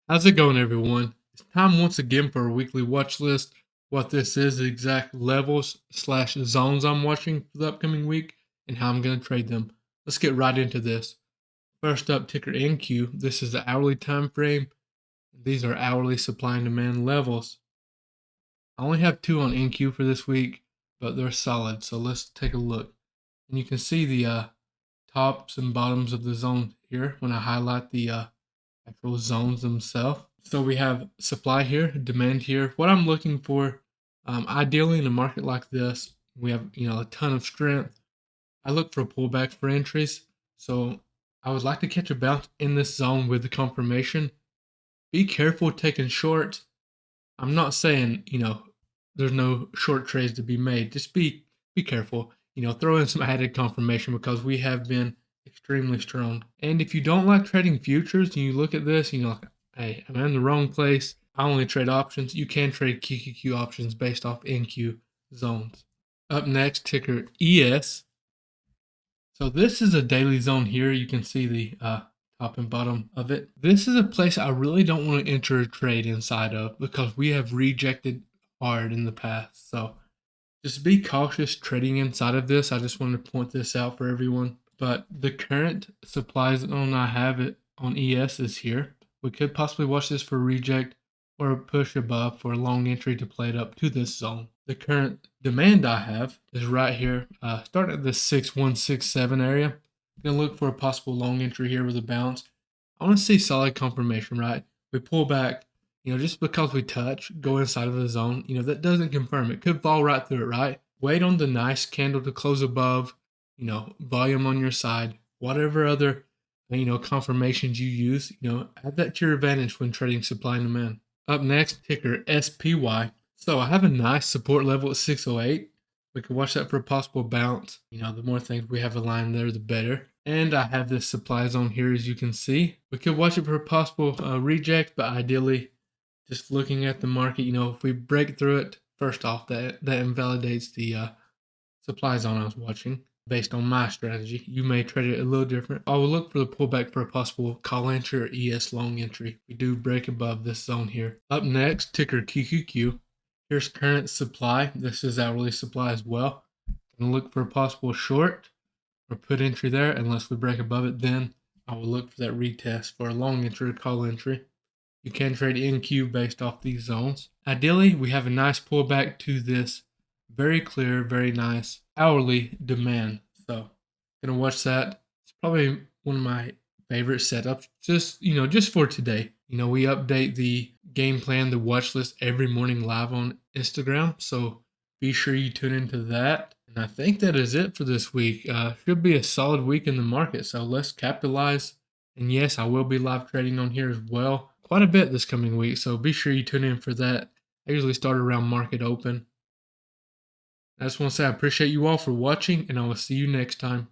How's it going, everyone? It's time once again for a weekly watch list. What this is the exact levels slash zones I'm watching for the upcoming week and how I'm going to trade them. Let's get right into this. First up, ticker NQ. This is the hourly time frame. These are hourly supply and demand levels. I only have two on NQ for this week, but they're solid. So let's take a look. And you can see the tops and bottoms of the zone here when I highlight the actual zones themselves. So we have supply here, demand here. What I'm looking for, ideally in a market like this, we have a ton of strength. I look for pullbacks for entries. So I would like to catch a bounce in this zone with the confirmation. Be careful taking shorts. I'm not saying there's no short trades to be made. Just be careful. Throw in some added confirmation because we have been extremely strong. And if you don't like trading futures and you look at this, like, hey, I'm in the wrong place. I only trade options. You can trade QQQ options based off NQ zones. Up next, ticker ES. So this is a daily zone here. You can see the top and bottom of it. This is a place I really don't want to enter a trade inside of because we have rejected hard in the past. So just be cautious trading inside of this. I just wanted to point this out for everyone. But the current supply zone I have it on ES is here. We could possibly watch this for reject or a push above for a long entry to play it up to this zone. The current demand I have is right here. Start at the 6167 area. I'm gonna look for a possible long entry here with a bounce. I want to see solid confirmation, right? We pull back, just because we touch, go inside of the zone, that doesn't confirm. It could fall right through it, right? Wait on the nice candle to close above, volume on your side, whatever other, confirmations you use, add that to your advantage when trading supply and demand. Up next, ticker SPY. So I have a nice support level at 608. We could watch that for a possible bounce. The more things we have aligned there, the better. And I have this supply zone here, as you can see. We could watch it for a possible reject, but ideally, just looking at the market, if we break through it, first off, that invalidates the supply zone I was watching. Based on my strategy, you may trade it a little different. I will look for the pullback for a possible call entry or ES long entry. We do break above this zone here. Up next, ticker QQQ. Here's current supply. This is hourly supply as well. I'm gonna look for a possible short or put entry there. Unless we break above it, then I will look for that retest for a long entry or call entry. You can trade NQ based off these zones. Ideally, we have a nice pullback to this very clear, very nice hourly demand. So, gonna watch that. It's probably one of my favorite setups. Just for today. We update the game plan, the watch list every morning live on Instagram. So be sure you tune into that. And I think that is it for this week. Should be a solid week in the market. So let's capitalize. And yes, I will be live trading on here as well. Quite a bit this coming week. So be sure you tune in for that. I usually start around market open. I just want to say I appreciate you all for watching, and I will see you next time.